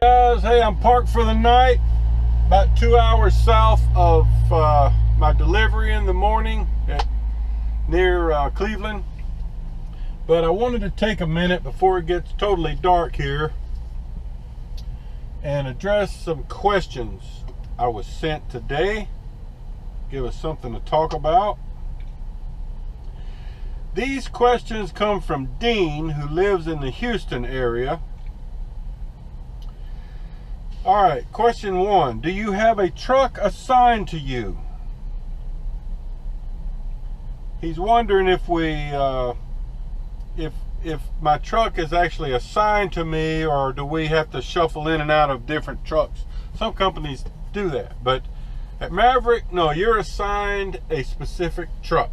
Guys, hey, I'm parked for the night about 2 hours south of my delivery in the morning near Cleveland. But I wanted to take a minute before it gets totally dark here and address some questions I was sent today. Give us something to talk about. These questions come from Dean, who lives in the Houston area. All right, question 1. Do you have a truck assigned to you? He's wondering if if my truck is actually assigned to me, or do we have to shuffle in and out of different trucks? Some companies do that, but at Maverick, no, you're assigned a specific truck.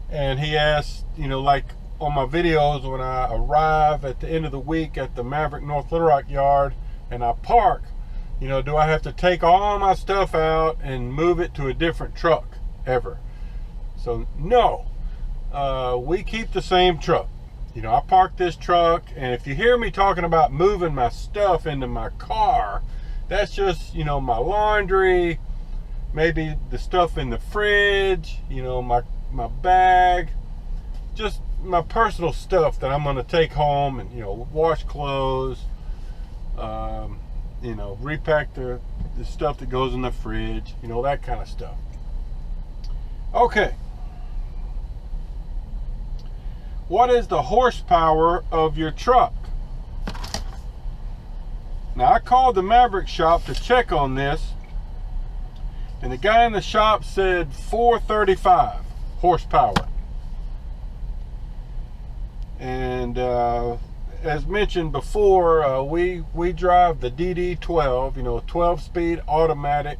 And he asked, you know, like on my videos, when I arrive at the end of the week at the Maverick North Little Rock yard and I park, you know, do I have to take all my stuff out and move it to a different truck ever? So no, we keep the same truck. You know, I park this truck, and if you hear me talking about moving my stuff into my car, that's just, you know, my laundry, maybe the stuff in the fridge, you know, my bag, just my personal stuff that I'm going to take home and, you know, wash clothes, you know, repack the stuff that goes in the fridge, you know, that kind of stuff. Okay. What is the horsepower of your truck? Now, I called the Maverick shop to check on this, and the guy in the shop said 435 horsepower. And as mentioned before, we drive the DD12, you know, 12-speed automatic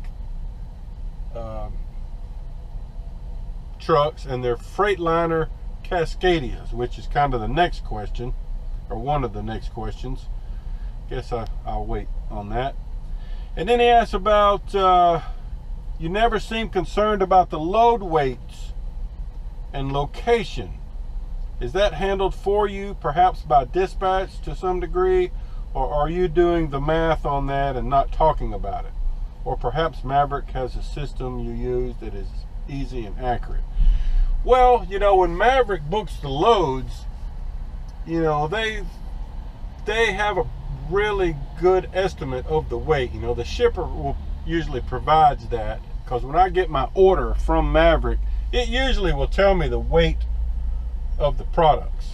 trucks, and they're Freightliner Cascadias, which is kind of the next question, or one of the next questions. Guess I'll wait on that. And then he asked about, you never seem concerned about the load weights and location. Is that handled for you, perhaps by dispatch to some degree, or are you doing the math on that and not talking about it? Or perhaps Maverick has a system you use that is easy and accurate. Well, you know, when Maverick books the loads, you know, they have a really good estimate of the weight. You know, the shipper will usually provides that, because when I get my order from Maverick, it usually will tell me the weight of the products.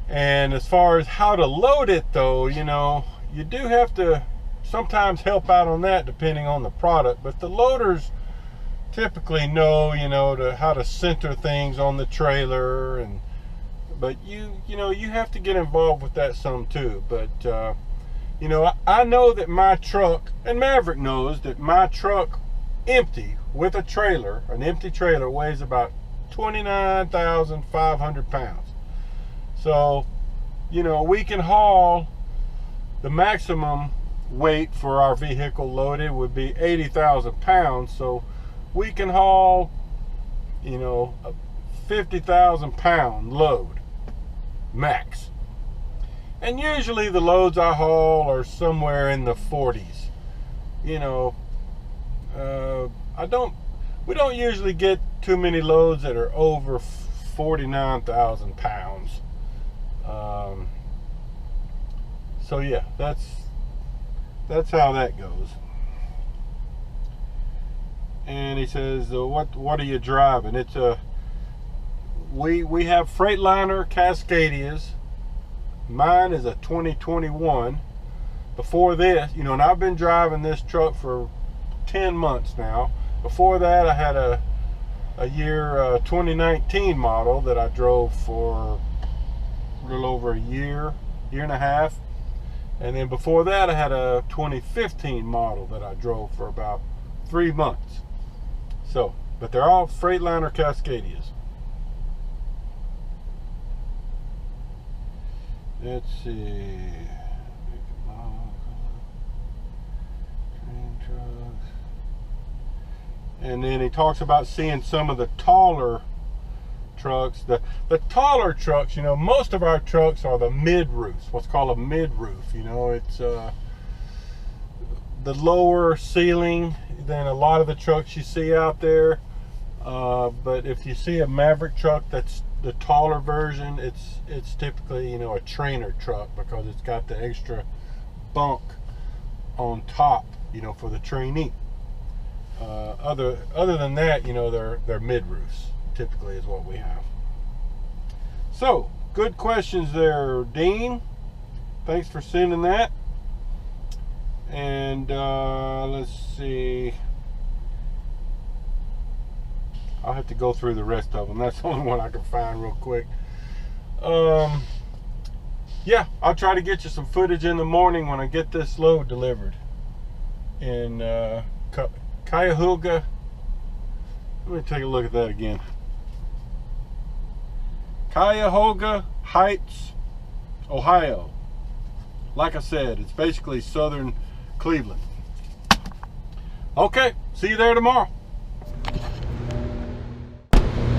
And as far as how to load it, though, you know, you do have to sometimes help out on that depending on the product, but the loaders typically know, you know, how to center things on the trailer, and but you know, you have to get involved with that some too. But you know, I know that my truck, and Maverick knows that my truck empty with a trailer, an empty trailer, weighs about 29,500 pounds. So, you know, we can haul, the maximum weight for our vehicle loaded would be 80,000 pounds. So we can haul, you know, a 50,000 pound load max. And usually the loads I haul are somewhere in the 40s. You know, we don't usually get too many loads that are over 49,000 pounds. So yeah, that's how that goes. And he says, what are you driving? It's a, we have Freightliner Cascadias. Mine is a 2021. Before this, you know, and I've been driving this truck for 10 months now. Before that, I had a year 2019 model that I drove for a little over a year and a half. And then before that, I had a 2015 model that I drove for about 3 months. So, but they're all Freightliner Cascadias. Let's see. And then he talks about seeing some of the taller trucks. The taller trucks, you know, most of our trucks are the mid roofs, what's called a mid roof. You know, it's the lower ceiling than a lot of the trucks you see out there. But if you see a Maverick truck that's the taller version, it's typically, you know, a trainer truck, because it's got the extra bunk on top, you know, for the trainee. Other than that, you know, they're mid roofs typically is what we have. So good questions there, Dean. Thanks for sending that. And let's see. I'll have to go through the rest of them. That's the only one I can find real quick. Yeah, I'll try to get you some footage in the morning when I get this load delivered in Cuyahoga. Let me take a look at that again. Cuyahoga Heights, Ohio. Like I said, it's basically southern Cleveland. Okay, see you there tomorrow.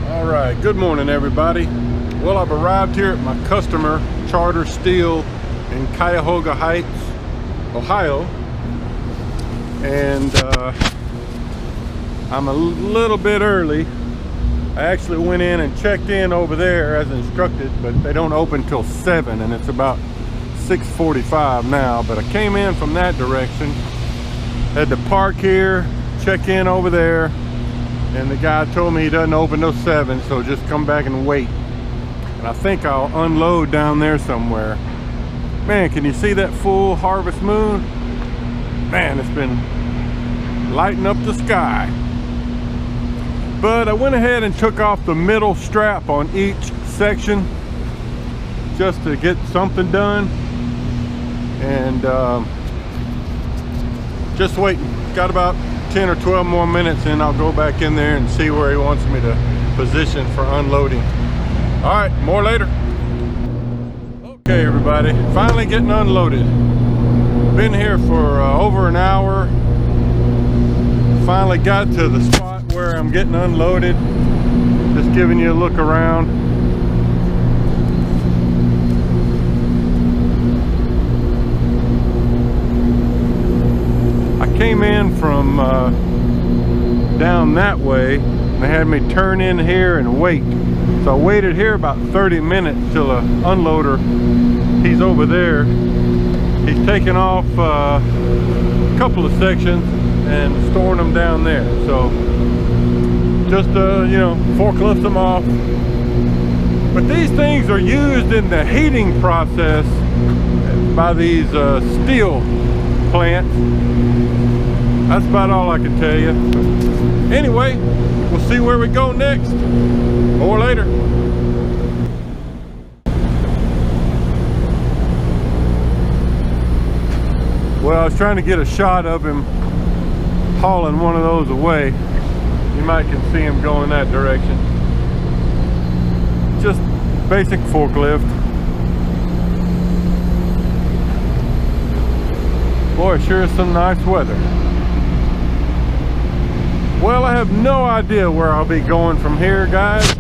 All right, good morning, everybody. Well, I've arrived here at my customer, Charter Steel, in Cuyahoga Heights, Ohio. And I'm a little bit early. I actually went in and checked in over there as instructed, but they don't open till 7, and it's about 6:45 now. But I came in from that direction, had to park here, check in over there, and the guy told me he doesn't open till 7, so just come back and wait. And I think I'll unload down there somewhere. Man, can you see that full harvest moon? Man, it's been lighting up the sky. But I went ahead and took off the middle strap on each section just to get something done. And just waiting. Got about 10 or 12 more minutes, and I'll go back in there and see where he wants me to position for unloading. All right, more later. Okay, everybody, finally getting unloaded. Been here for over an hour. Finally got to the spot where I'm getting unloaded. Just giving you a look around. I came in from down that way, and they had me turn in here and wait. So I waited here about 30 minutes till a unloader, he's over there. He's taking off a couple of sections and storing them down there. So just you know, forklift them off. But these things are used in the heating process by these steel plants. That's about all I can tell you. Anyway, we'll see where we go next. Or later. Well, I was trying to get a shot of him hauling one of those away. You might can see him going that direction. Just basic forklift. Boy, sure is some nice weather. Well, I have no idea where I'll be going from here, guys.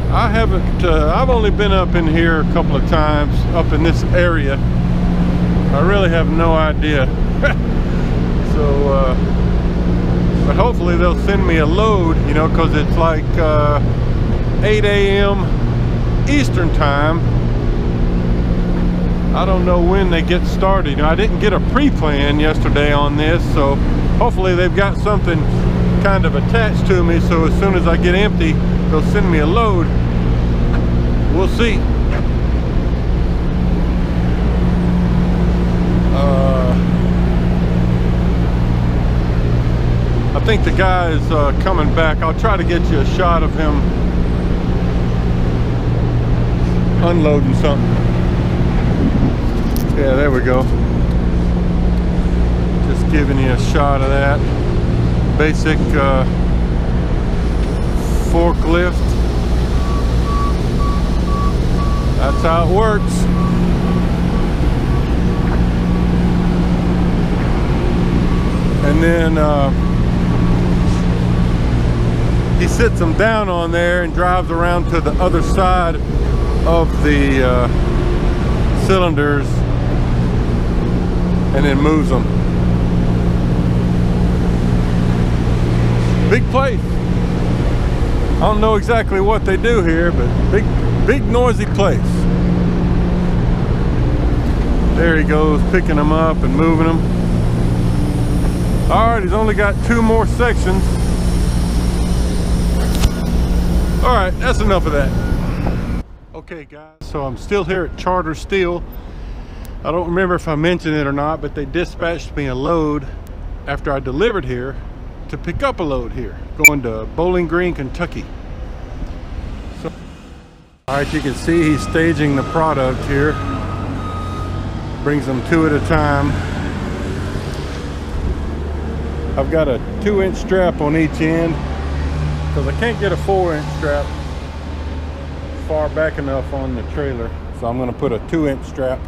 I've only been up in here a couple of times, up in this area. I really have no idea. So, but hopefully they'll send me a load, you know, because it's like 8 a.m. Eastern time. I don't know when they get started. You know, I didn't get a pre-plan yesterday on this, so hopefully they've got something kind of attached to me, so as soon as I get empty, they'll send me a load. We'll see. I think the guy is coming back. I'll try to get you a shot of him unloading something. Yeah, there we go. Just giving you a shot of that. Basic forklift. That's how it works. And then he sits them down on there and drives around to the other side of the cylinders and then moves them. Big place. I don't know exactly what they do here, but big noisy place. There he goes, picking them up and moving them. All right, he's only got 2 more sections. All right, that's enough of that. Okay guys, so I'm still here at Charter Steel. I don't remember if I mentioned it or not, but they dispatched me a load after I delivered here to pick up a load here, going to Bowling Green, Kentucky. So, all right, you can see he's staging the product here. Brings them 2 at a time. I've got a 2-inch strap on each end because I can't get a 4-inch strap far back enough on the trailer, so I'm going to put a 2-inch strap.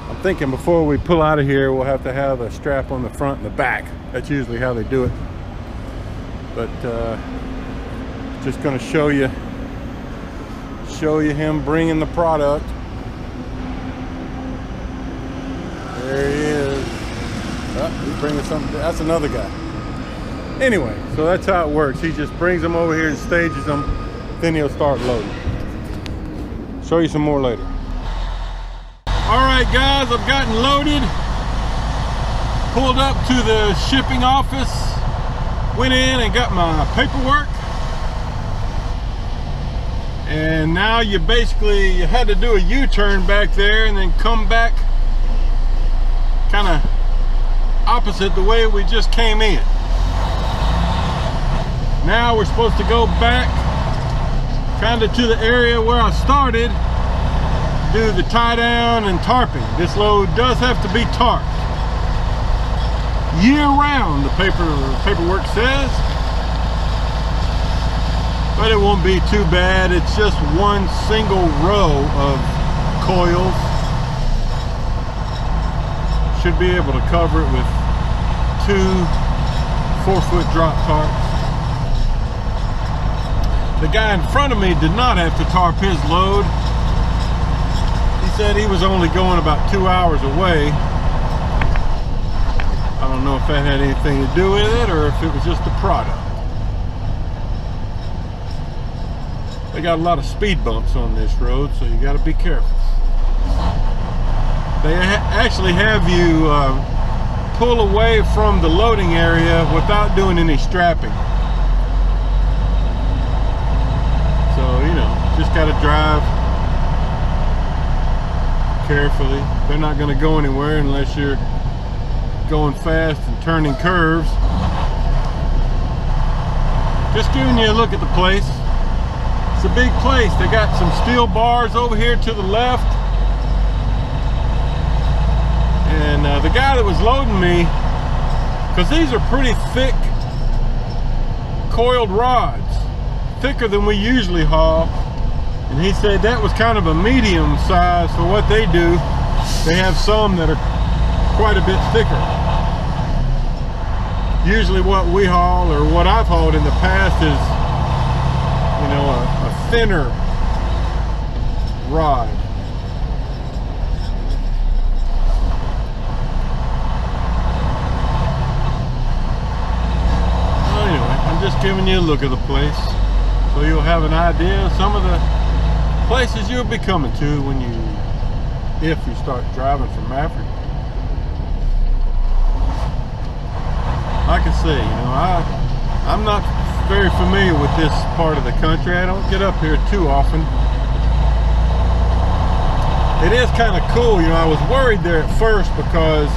I'm thinking before we pull out of here we'll have to have a strap on the front and the back. That's usually how they do it, but just going to show you him bringing the product. There he is. Oh, he's bringing something. That's another guy. Anyway, so that's how it works. He just brings them over here and stages them, then he'll start loading. Show you some more later. All right, guys, I've gotten loaded. Pulled up to the shipping office. Went in and got my paperwork. And now you had to do a U-turn back there and then come back kind of opposite the way we just came in. Now we're supposed to go back kind of to the area where I started, do the tie down and tarping. This load does have to be tarped year round, the paperwork says, but it won't be too bad. It's just one single row of coils. Should be able to cover it with 2 4-foot drop tarps. The guy in front of me did not have to tarp his load. He said he was only going about 2 hours away. I don't know if that had anything to do with it or if it was just the product. They got a lot of speed bumps on this road, so you got to be careful. They actually have you pull away from the loading area without doing any strapping. So, you know, just got to drive carefully. They're not going to go anywhere unless you're going fast and turning curves. Just giving you a look at the place. It's a big place. They got some steel bars over here to the left. And the guy that was loading me, because these are pretty thick coiled rods, thicker than we usually haul, and he said that was kind of a medium size for what they do. They have some that are quite a bit thicker. Usually what we haul, or what I've hauled in the past, is, you know, a thinner rod. Just giving you a look at the place so you'll have an idea of some of the places you'll be coming to if you start driving from Maverick. Like I say, you know, I'm not very familiar with this part of the country. I don't get up here too often. It is kind of cool, you know. I was worried there at first because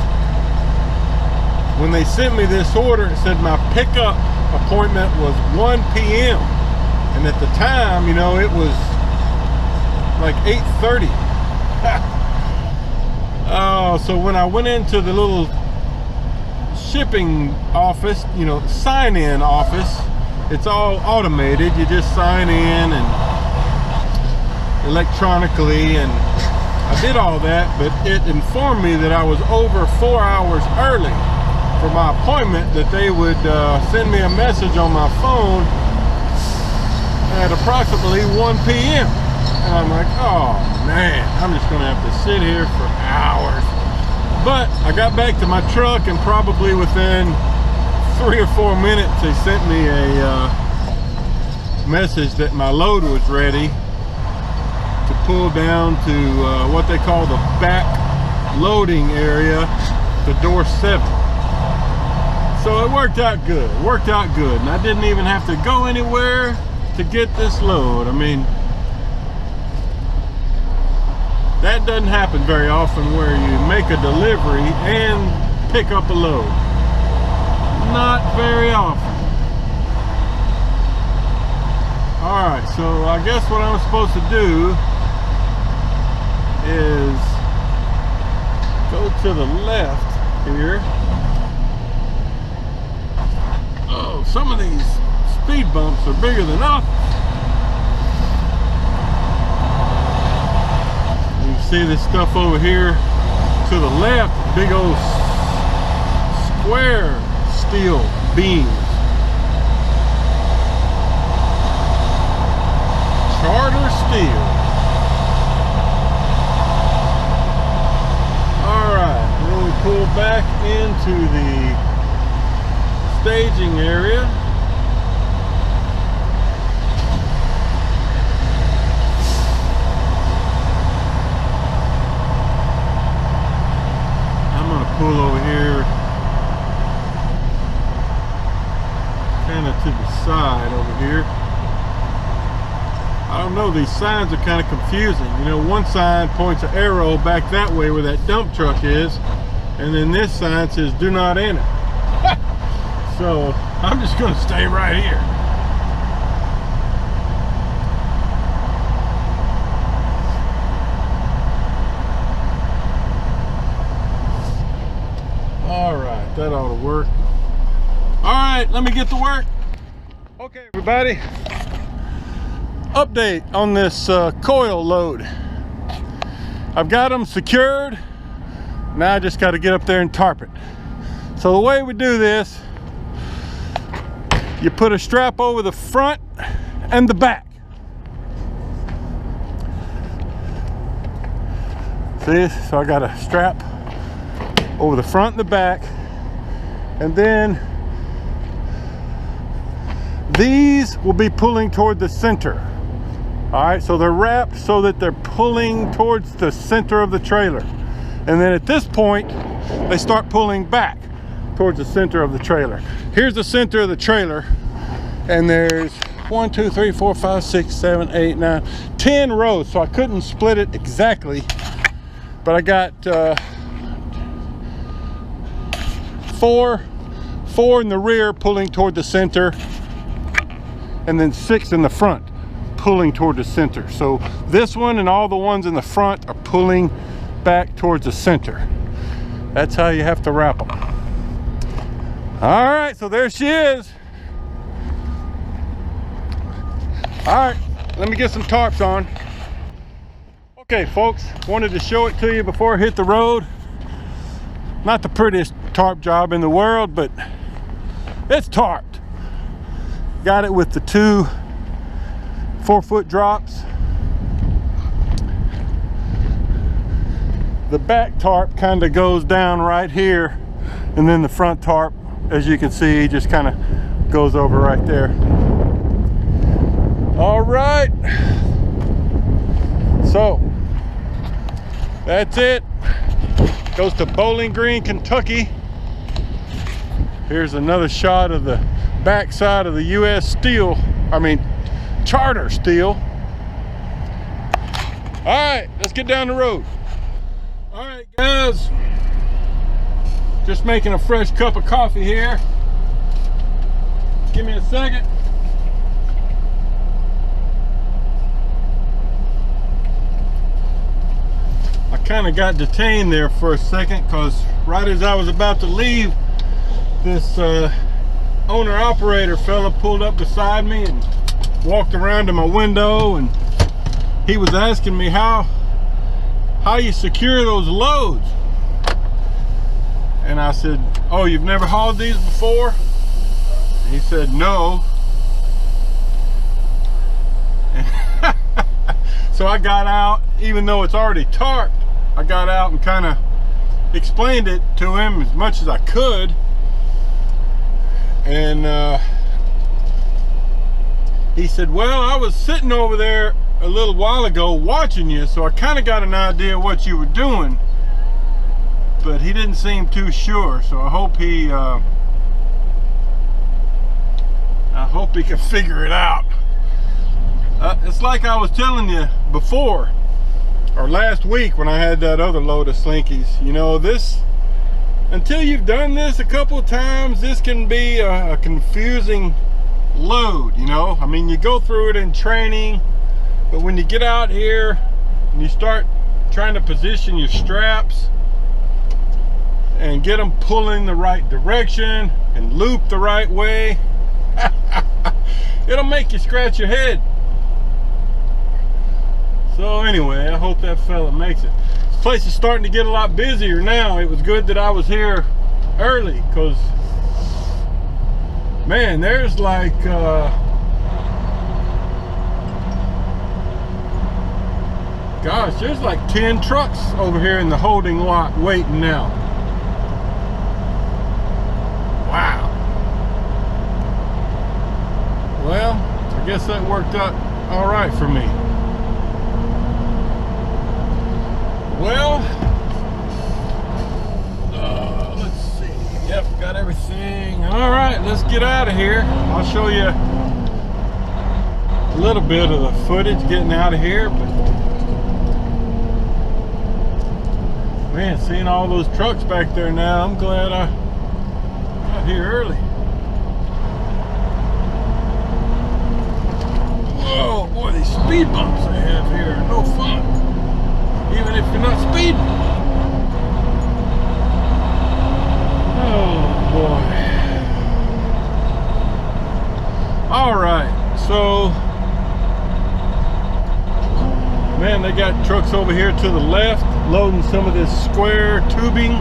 when they sent me this order, it said my pickup appointment was 1 p.m. and at the time, you know, it was like 8:30. Oh, so when I went into the little shipping office, you know, sign-in office, it's all automated. You just sign in and electronically, and I did all that, but it informed me that I was over 4 hours early for my appointment, that they would send me a message on my phone at approximately 1 p.m. And I'm like, oh man, I'm just gonna have to sit here for hours. But I got back to my truck, and probably within 3 or 4 minutes, they sent me a message that my load was ready to pull down to what they call the back loading area, to door 7. So it worked out good. It worked out good, and I didn't even have to go anywhere to get this load. I mean, that doesn't happen very often, where you make a delivery and pick up a load. Not very often. Alright, so I guess what I'm supposed to do is go to the left here. Oh, some of these speed bumps are bigger than others. You can see this stuff over here to the left, big old square steel beams. Charter steel. Alright, then we pull back into the staging area. I'm going to pull over here kind of to the side over here. I don't know, these signs are kind of confusing. You know, one sign points an arrow back that way where that dump truck is, and then this sign says do not enter. So I'm just going to stay right here. All right, that ought to work. All right, let me get to work. Okay, everybody. Update on this coil load. I've got them secured. Now I just got to get up there and tarp it. So the way we do this, you put a strap over the front and the back. See, so I got a strap over the front and the back, and then these will be pulling toward the center. All right, so they're wrapped so that they're pulling towards the center of the trailer. And then at this point, they start pulling back towards the center of the trailer. Here's the center of the trailer, and there's 1, 2, 3, 4, 5, 6, 7, 8, 9, 10 rows. So I couldn't split it exactly, but I got 4 in the rear pulling toward the center, and then 6 in the front pulling toward the center. So this one and all the ones in the front are pulling back towards the center. That's how you have to wrap them. All right, so there she is. All right, let me get some tarps on. Okay, folks, wanted to show it to you before I hit the road. Not the prettiest tarp job in the world, but it's tarped. Got it with the 2 4-foot drops. The back tarp kind of goes down right here, and then the front tarp, as you can see, just kind of goes over right there. All right, so that's it. Goes to Bowling Green, Kentucky. Here's another shot of the back side of the U.S. Steel, Charter Steel. All right, let's get down the road. All right, guys, just making a fresh cup of coffee here. Give me a second. I kind of got detained there for a second, because right as I was about to leave, this owner-operator fella pulled up beside me and walked around to my window, and he was asking me how you secure those loads. And I said, oh, you've never hauled these before? And he said, no. So I got out, even though it's already tarped, I got out and kind of explained it to him as much as I could. And he said, well, I was sitting over there a little while ago watching you, so I kind of got an idea what you were doing. But he didn't seem too sure, so I hope he can figure it out. It's like I was telling you before, or last week when I had that other load of slinkies. You know, this, until you've done this a couple of times, this can be a confusing load, you know. I mean, you go through it in training, but when you get out here and you start trying to position your straps and get them pulling the right direction and loop the right way, it'll make you scratch your head. So anyway, I hope that fella makes it. This place is starting to get a lot busier now. It was good that I was here early, because man, there's like gosh, there's like 10 trucks over here in the holding lot waiting now. Wow. Well, I guess that worked out all right for me. Well, let's see. Yep, got everything. All right, let's get out of here. I'll show you a little bit of the footage getting out of here. But man, seeing all those trucks back there now, I'm glad I got here early. Whoa, boy, these speed bumps they have here are no fun, even if you're not speeding. Oh boy. All right, so man, they got trucks over here to the left loading some of this square tubing.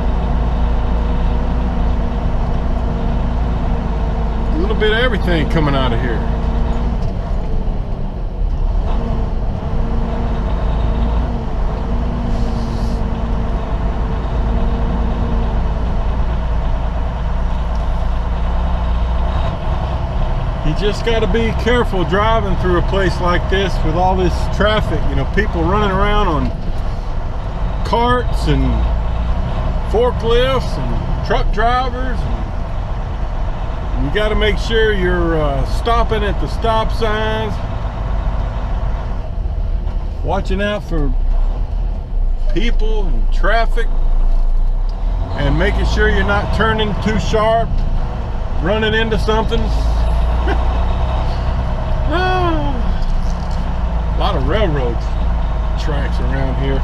A little bit of everything coming out of here. You just got to be careful driving through a place like this with all this traffic. You know, people running around on carts and forklifts and truck drivers. And you got to make sure you're stopping at the stop signs, watching out for people and traffic, and making sure you're not turning too sharp, running into something. A lot of railroad tracks around here.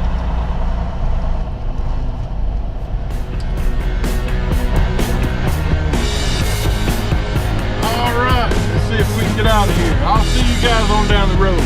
All right, let's see if we can get out of here. I'll see you guys on down the road.